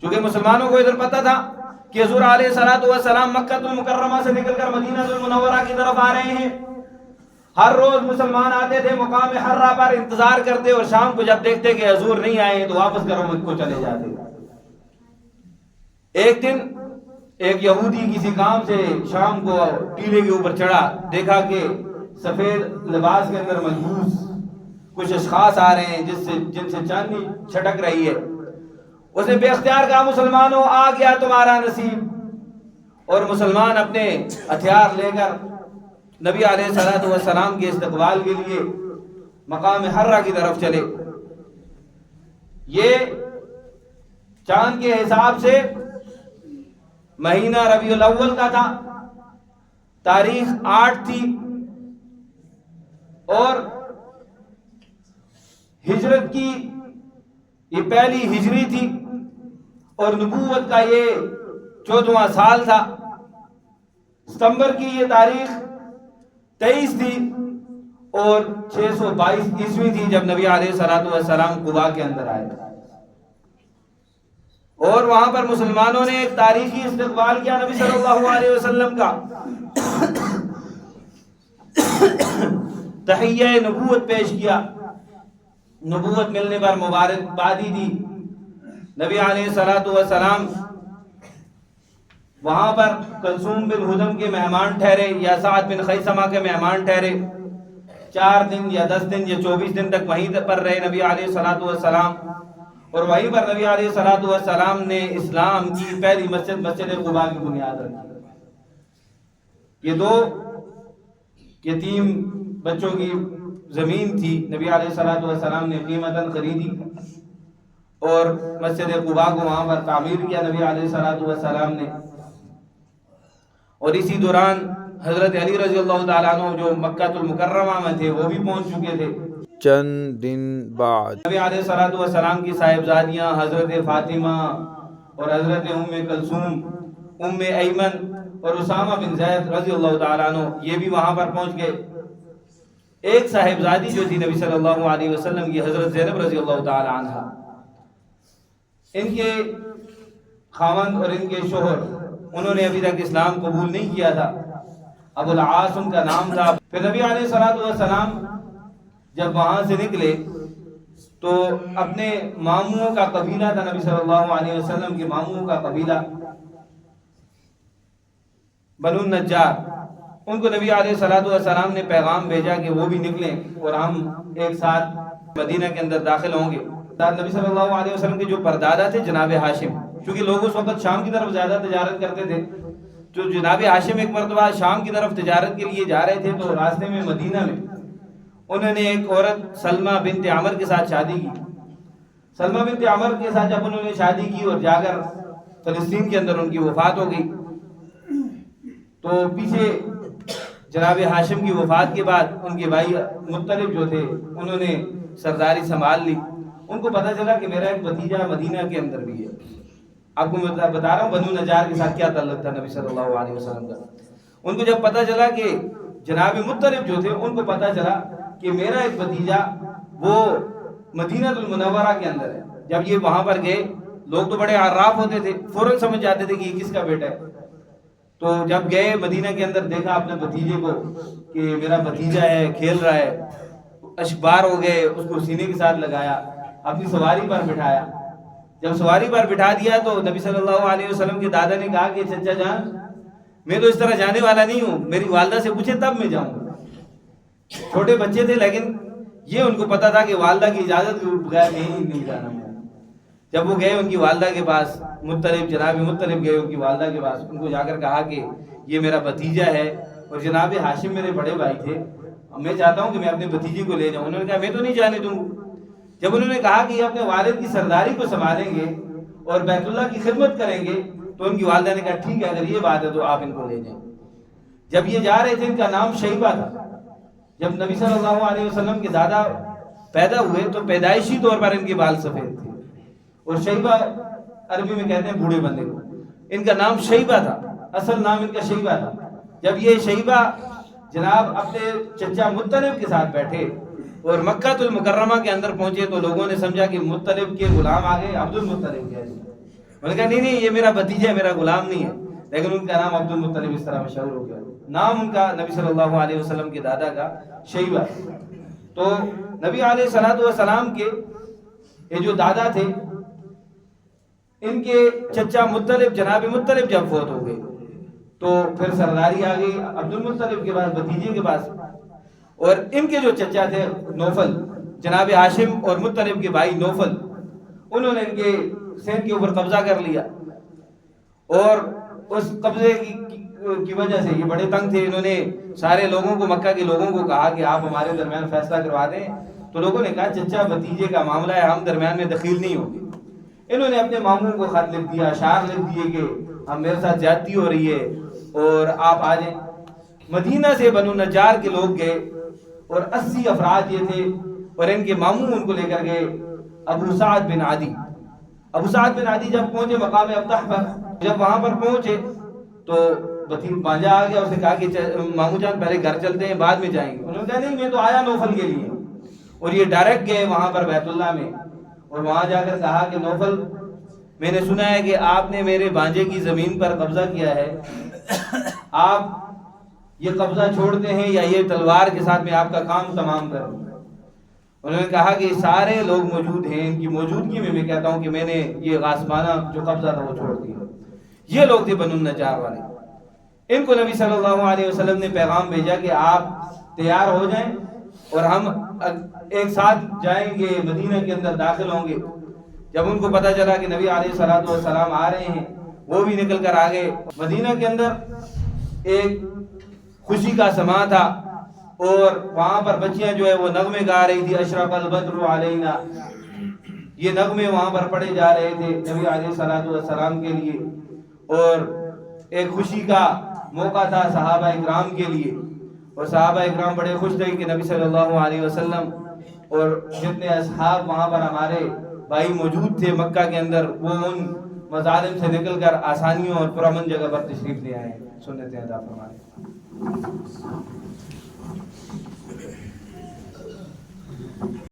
چونکہ مسلمانوں کو ادھر پتہ تھا کہ حضور علیہ الصلوۃ والسلام مکہ المکرمہ سے نکل کر مدینہ المنورہ کی طرف آ رہے ہیں. ہر روز مسلمان آتے تھے مقام حرہ پر انتظار کرتے، اور شام کو جب دیکھتے کہ حضور نہیں آئے تو واپس گھروں کو چلے جاتے. ایک دن ایک یہودی کسی کام سے شام کو ٹیلے کے اوپر چڑھا، دیکھا کہ سفید لباس کے اندر ملبوس کچھ اشخاص آ رہے ہیں جن سے چاندنی چھٹک رہی ہے. اس نے بے اختیار کہا مسلمانوں آ گیا تمہارا نصیب، اور مسلمان اپنے ہتھیار لے کر نبی علیہ الصلوۃ والسلام کے استقبال کے لیے مقام حرہ کی طرف چلے. یہ چاند کے حساب سے مہینہ ربیع الاول کا تھا، تاریخ 8 تھی، اور ہجرت کی یہ پہلی ہجری تھی، اور نبوت کا یہ 14واں سال تھا. ستمبر کی یہ تاریخ 23 تھی، اور 622 عیسوی تھی جب نبی علیہ الصلوۃ والسلام قباء کے اندر آئے. اور وہاں پر مسلمانوں نے ایک تاریخی استقبال کیا نبی صلی اللہ علیہ وسلم کا. تحیہ نبوت پیش کیا، نبوت ملنے پر مبارکبادی دی. نبی علیہ الصلوۃ والسلام وہاں پر کلثوم بن ہدم کے مہمان ٹھہرے یا سعد بن خیثمہ کے مہمان ٹھہرے. 4 دن یا 10 دن یا 24 دن تک وہیں پر رہے نبی علیہ الصلوۃ والسلام، اور وہیں پر نبی علیہ الصلوۃ والسلام نے اسلام کی پہلی مسجد قباء کی بنیاد رکھی. یہ 2 یتیم بچوں کی زمین تھی، نبی علیہ الصلوۃ والسلام نے قیمتاً خریدی اور مسجد قباء کو وہاں پر تعمیر کیا نبی علیہ الصلوۃ والسلام نے. اور اسی دوران حضرت علی رضی اللہ تعالیٰ عنہ جو مکہ المکرمہ میں تھے وہ بھی پہنچ چکے تھے. چند دن بعد نبی علیہ الصلوۃ والسلام کی صاحبزادیاں حضرت فاطمہ اور حضرت ام کلثوم، ام ایمن اور اسامہ بن زید رضی اللہ تعالیٰ عنہ یہ بھی وہاں پر پہنچ گئے. ایک صاحبزادی جو تھی نبی صلی اللہ علیہ وسلم کی حضرت زینب رضی اللہ تعالیٰ عنہ، ان کے خاوند اور ان کے شوہر انہوں نے ابھی تک اسلام قبول نہیں کیا تھا. ابو العاص ان کا نام تھا. پھر نبی علیہ الصلوۃ والسلام جب وہاں سے نکلے تو اپنے ماموں کا قبیلہ تھا، نبی صلی اللہ علیہ وسلم کے ماموں کا قبیلہ بنو النجار، ان کو نبی علیہ الصلوۃ والسلام نے پیغام بھیجا کہ وہ بھی نکلیں اور ہم ایک ساتھ مدینہ کے اندر داخل ہوں گے. نبی صلی اللہ علیہ وسلم کے جو پردادا تھے جناب ہاشم، کیونکہ لوگ اس وقت شام کی طرف زیادہ تجارت کرتے تھے، تو جناب ہاشم ایک مرتبہ شام کی طرف تجارت کے لیے جا رہے تھے تو راستے میں مدینہ میں انہوں نے ایک عورت سلمہ بنت عمر کے ساتھ شادی کی. سلمہ بنت عمر کے ساتھ جب انہوں نے شادی کی اور جا کر فلسطین کے اندر ان کی وفات ہو گئی، تو پیچھے جناب ہاشم کی وفات کے بعد ان کے بھائی مطلب جو تھے انہوں نے سرداری سنبھال لی. ان کو پتہ چلا کہ میرا ایک بھتیجا مدینہ کے اندر بھی ہے. آپ کو میں بتا رہا ہوں بنو نجار کے ساتھ کیا تعلق تھا نبی صلی اللہ علیہ وسلم کا. ان کو جب پتہ چلا کہ جناب مطلب جو تھے ان کو پتہ چلا کہ میرا ایک بھتیجا وہ مدینہ المنورہ کے اندر ہے. جب یہ وہاں پر گئے، لوگ تو بڑے عراف ہوتے تھے، فوراً سمجھ جاتے تھے کہ یہ کس کا بیٹا ہے. تو جب گئے مدینہ کے اندر دیکھا اپنے بھتیجے کو کہ میرا بھتیجا ہے، کھیل رہا ہے، اشبار ہو گئے، اس کو سینے کے ساتھ لگایا، اپنی سواری پر بٹھایا. جب سواری پر بٹھا دیا تو نبی صلی اللہ علیہ وسلم کے دادا نے کہا کہ چچا جان میں تو اس طرح جانے والا نہیں ہوں، میری والدہ سے پوچھے تب میں جاؤں گا. چھوٹے بچے تھے لیکن یہ ان کو پتا تھا کہ والدہ کی اجازت کے بغیر نہیں جانا. جب وہ گئے ان کی والدہ کے پاس، جناب مطلب گئے ان کی والدہ کے پاس، ان کو جا کر کہا کہ یہ میرا بھتیجا ہے اور جناب ہاشم میرے بڑے بھائی تھے، میں چاہتا ہوں کہ میں اپنے بھتیجے کو لے جاؤں. انہوں نے کہا میں تو نہیں جانے دوں. جب انہوں نے کہا کہ یہ اپنے والد کی سرداری کو سنبھالیں گے اور بیت اللہ کی خدمت کریں گے تو ان کی والدہ نے کہا ٹھیک ہے اگر یہ بات ہے تو آپ ان کو لے جائیں. جب یہ جا رہے تھے ان کا نام شیبہ تھا. جب نبی صلی اللہ علیہ وسلم کے دادا پیدا ہوئے تو پیدائشی طور پر ان کے بال سفید تھے، اور شیبہ عربی میں کہتے ہیں بوڑھے بندے کو. ان کا نام شیبہ تھا، اصل نام ان کا شیبہ تھا. جب یہ شیبہ جناب اپنے چچا مطلب کے ساتھ بیٹھے اور مکہ المکرمہ کے اندر پہنچے تو لوگوں نے سمجھا کہ مطلب کے غلام آگے عبد المطلب کے. انہوں نے کہا نہیں نہیں یہ میرا بھتیجا ہے، میرا غلام نہیں ہے، لیکن ان کا نام عبد المطلب اس طرح مشہور ہو گیا. نام ان کا نبی صلی اللہ علیہ وسلم کے دادا کا شیبہ. تو نبی علیہ السلام کے یہ جو دادا تھے، ان کے چچا مطلب، جناب مطلب جب فوت ہو گئے تو پھر سرداری آ گئی عبد المطلب کے پاس، بھتیجے کے پاس. اور ان کے جو چچا تھے نوفل، جناب ہاشم اور مطلب کے بھائی نوفل، انہوں نے ان کے سین کے اوپر قبضہ کر لیا. اور اس قبضے کی وجہ سے یہ بڑے تنگ تھے. انہوں نے سارے لوگوں کو، مکہ کے لوگوں کو کہا کہ آپ ہمارے درمیان فیصلہ کروا دیں. تو لوگوں نے کہا چچا بھتیجے کا معاملہ ہے، ہم درمیان میں دخیل نہیں ہوں گے. انہوں نے اپنے ماموں کو خط لکھ دیا، اشعار لکھ دیے کہ اب میرے ساتھ زیادتی ہو رہی ہے اور آپ آ جائیں. مدینہ سے بنو نجار کے لوگ گئے اور 80 افراد یہ تھے، اور ان کے ماموں ان کو لے کر گئے ابو سعد بن عدی. ابو سعد بن عدی جب پہنچے مقام ابطح پر، جب وہاں پر پہنچے تو بانجا آ گیا. اسے کہا کہ ماموں جان پہلے گھر چلتے ہیں، بعد میں جائیں گے. انہوں نے کہا نہیں میں تو آیا نوفل کے لیے. اور یہ ڈائریکٹ گئے وہاں پر بیت اللہ میں، اور وہاں جا کر کہا کہ نوفل میں نے سنا ہے کہ آپ نے میرے بانجے کی زمین پر قبضہ کیا ہے، آپ یہ قبضہ چھوڑتے ہیں یا یہ تلوار کے ساتھ میں آپ کا کام تمام کروں. انہوں نے کہا کہ سارے لوگ موجود ہیں، ان کی موجودگی میں کہتا ہوں کہ میں نے یہ غاصبانہ جو قبضہ تھا وہ چھوڑ دیا. یہ لوگ تھے بنو النجار والے. ان کو نبی صلی اللہ علیہ وسلم نے پیغام بھیجا کہ آپ تیار ہو جائیں اور ہم ایک ساتھ جائیں گے، مدینہ کے اندر داخل ہوں گے. جب ان کو پتا چلا کہ نبی علیہ السلام آ رہے ہیں، وہ بھی نکل کر آ گئے. مدینہ کے اندر ایک خوشی کا سما تھا، اور وہاں پر بچیاں جو ہے وہ نغمے گا رہی تھی، اشرق البدر علینا. یہ نغمے وہاں پر پڑھے جا رہے تھے نبی علیہ السلام کے لیے، اور ایک خوشی کا موقع تھا صحابہ اکرام کے لیے. اور صحابہ اکرام بڑے خوش تھے کہ نبی صلی اللہ علیہ وسلم اور جتنے اصحاب وہاں پر ہمارے بھائی موجود تھے مکہ کے اندر، وہ ان مظالم سے نکل کر آسانیوں اور پرامن جگہ پر تشریف لے آئے. سنتیں ادا فرمائیں.